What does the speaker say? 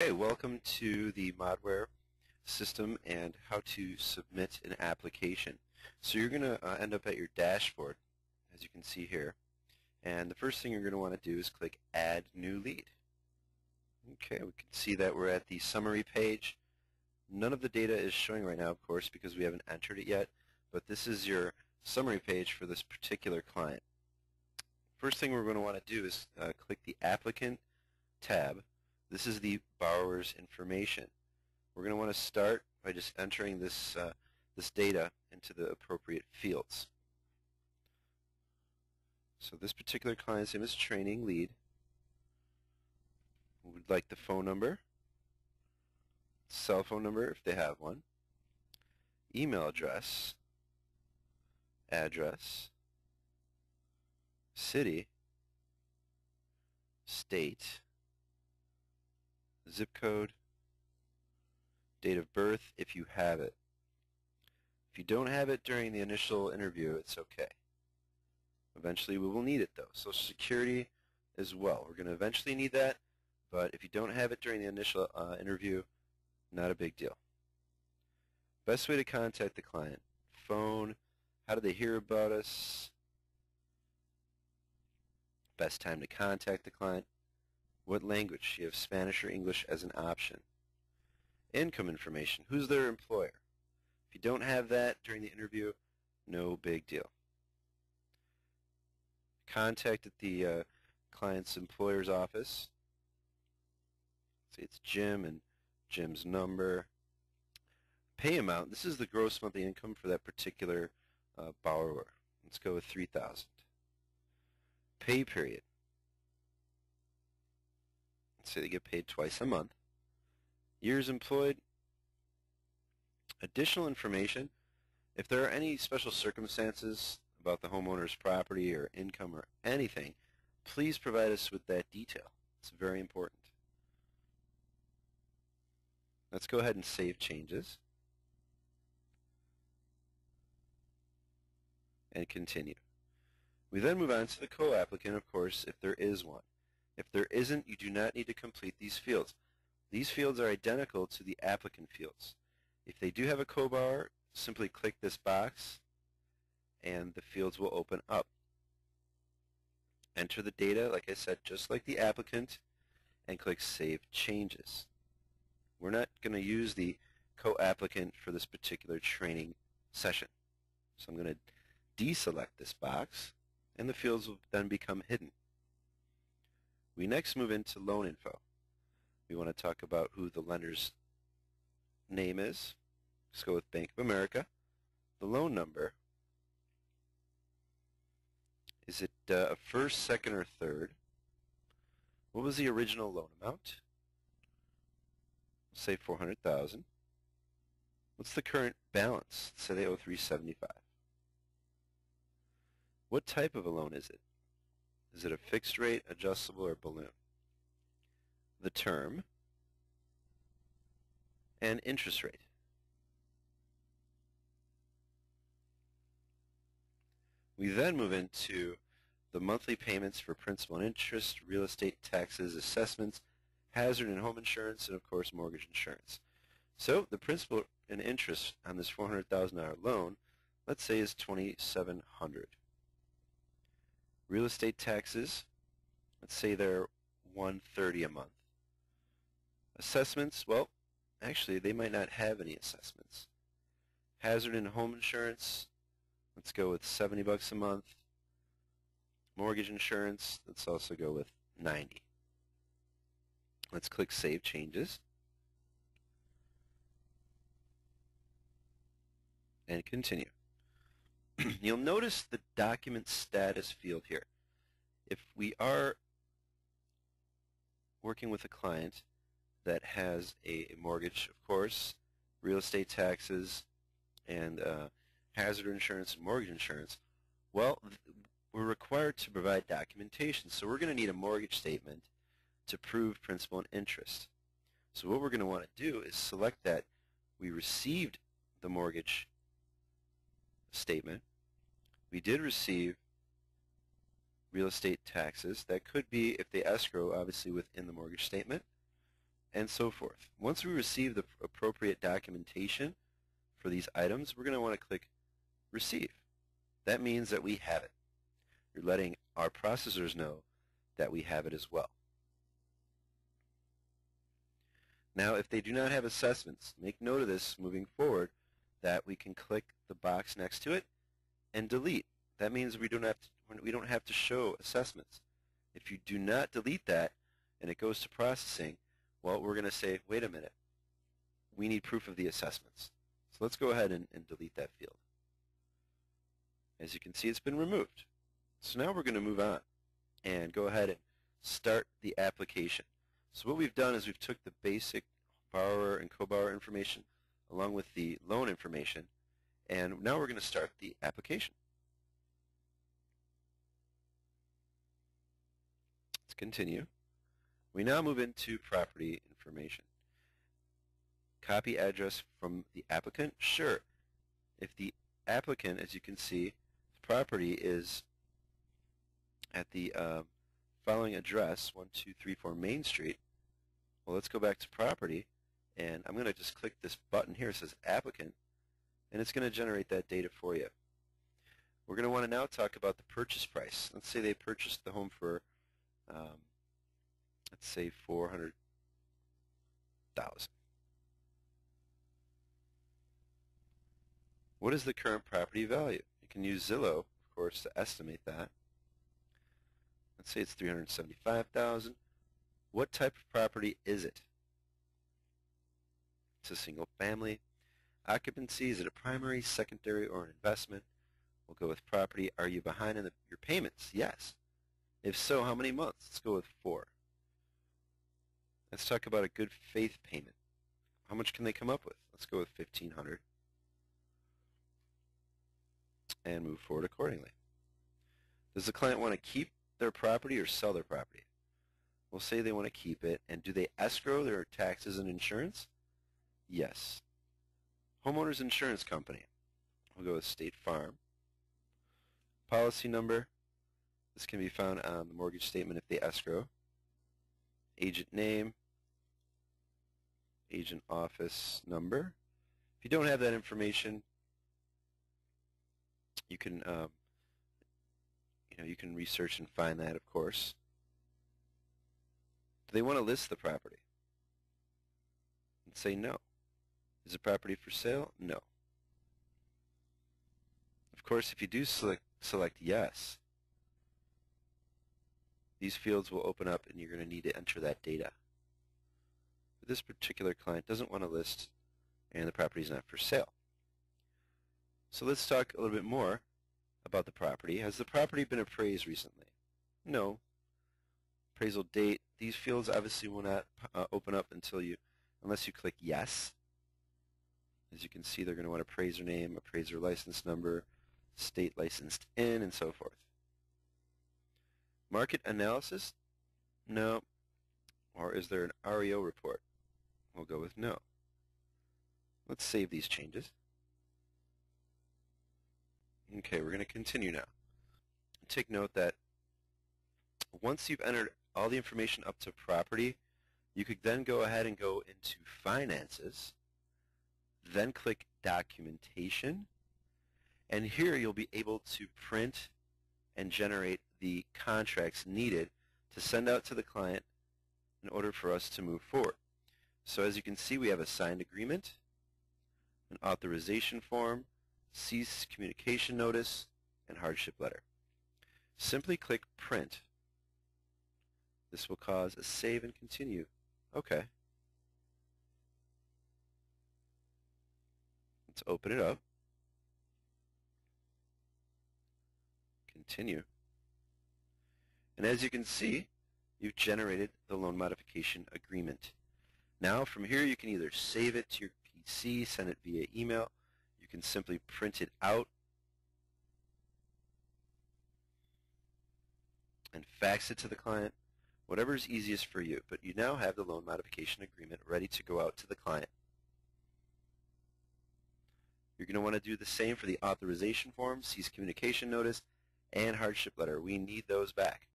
Hey, welcome to the ModWare system and how to submit an application. So you're going to end up at your dashboard, as you can see here. And the first thing you're going to want to do is click Add New Lead. Okay, we can see that we're at the summary page. None of the data is showing right now, of course, because we haven't entered it yet. But this is your summary page for this particular client. First thing we're going to want to do is click the Applicant tab. This is the borrower's information. We're going to want to start by just entering this data into the appropriate fields. So this particular client's name is Training Lead. We would like the phone number, cell phone number if they have one, email address, city, state, zip code, date of birth if you have it. If you don't have it during the initial interview, it's okay. Eventually we will need it though. Social Security as well. We're going to eventually need that, but if you don't have it during the initial interview, not a big deal. Best way to contact the client: phone, how do they hear about us, best time to contact the client, what language? You have Spanish or English as an option. Income information. Who's their employer? If you don't have that during the interview, no big deal. Contact at the client's employer's office. Say it's Jim and Jim's number. Pay amount. This is the gross monthly income for that particular borrower. Let's go with $3,000. Pay period. Say they get paid twice a month. Years employed. Additional information. If there are any special circumstances about the homeowner's property or income or anything, please provide us with that detail. It's very important. Let's go ahead and save changes and continue. We then move on to the co-applicant, of course, if there is one. If there isn't, you do not need to complete these fields. These fields are identical to the applicant fields. If they do have a co-borrower, simply click this box and the fields will open up. Enter the data, like I said, just like the applicant, and click Save Changes. We're not going to use the co-applicant for this particular training session. So I'm going to deselect this box and the fields will then become hidden. We next move into loan info. We want to talk about who the lender's name is. Let's go with Bank of America. The loan number. Is it a first, second, or third? What was the original loan amount? Let's say $400,000. What's the current balance? Let's say they owe $375. What type of a loan is it? Is it a fixed rate, adjustable, or balloon? The term and interest rate. We then move into the monthly payments for principal and interest, real estate taxes, assessments, hazard and home insurance, and of course mortgage insurance. So the principal and interest on this $400,000 loan, let's say, is $2,700. Real estate taxes, let's say they're $130 a month. Assessments, well, actually they might not have any assessments. Hazard and home insurance, let's go with $70 a month. Mortgage insurance, let's also go with $90. Let's click Save Changes and continue. You'll notice the document status field here. If we are working with a client that has a mortgage, of course, real estate taxes, and hazard insurance and mortgage insurance, well, we're required to provide documentation. So we're going to need a mortgage statement to prove principal and interest. So what we're going to want to do is select that we received the mortgage statement. We did receive real estate taxes. That could be, if they escrow, obviously within the mortgage statement. and so forth. Once we receive the appropriate documentation for these items, we're going to want to click Receive. That means that we have it. You're letting our processors know that we have it as well. Now, if they do not have assessments, make note of this moving forward, that we can click the box next to it and delete. That means we don't have to show assessments. If you do not delete that and it goes to processing, well, we're going to say, wait a minute, we need proof of the assessments. So let's go ahead and delete that field. As you can see, it's been removed. So now we're going to move on and go ahead and start the application. So what we've done is we've took the basic borrower and co-borrower information along with the loan information, and now we're going to start the application. Let's continue. We now move into property information. Copy address from the applicant? Sure. If the applicant, as you can see, the property is at the following address, 1234 Main Street, well, let's go back to property, and I'm going to just click this button here. It says applicant, and it's going to generate that data for you. We're going to want to now talk about the purchase price. Let's say they purchased the home for, let's say, $400,000. What is the current property value? You can use Zillow, of course, to estimate that. Let's say it's $375,000. What type of property is it? It's a single family. Occupancy, is it a primary, secondary, or an investment? We'll go with property. Are you behind in your payments? Yes. If so, how many months? Let's go with 4. Let's talk about a good faith payment. How much can they come up with? Let's go with $1,500 and move forward accordingly. Does the client want to keep their property or sell their property? We'll say they want to keep it. And do they escrow their taxes and insurance? Yes. Homeowners insurance company. We'll go with State Farm. Policy number. This can be found on the mortgage statement if they escrow. Agent name. Agent office number. If you don't have that information, you can you can research and find that, of course. Do they want to list the property? And say no. Is the property for sale? No. Of course, if you do select yes, these fields will open up and you're going to need to enter that data. But this particular client doesn't want to list and the property is not for sale. So let's talk a little bit more about the property. Has the property been appraised recently? No. Appraisal date. These fields obviously will not open up unless you click yes. As you can see, they're going to want appraiser name, appraiser license number, state licensed in, and so forth. Market analysis? No. Or is there an REO report? We'll go with no. Let's save these changes. Okay, we're going to continue now. Take note that once you've entered all the information up to property, you could then go ahead and go into finances, then click documentation, and here you'll be able to print and generate the contracts needed to send out to the client in order for us to move forward. So as you can see, we have a signed agreement, an authorization form, cease communication notice, and hardship letter. Simply click print. This will cause a save and continue. Okay. Let's open it up. Continue. And as you can see, you've generated the loan modification agreement. Now from here you can either save it to your PC, send it via email. You can simply print it out and fax it to the client, whatever is easiest for you. But you now have the loan modification agreement ready to go out to the client. You're going to want to do the same for the authorization form, cease communication notice, and hardship letter. We need those back.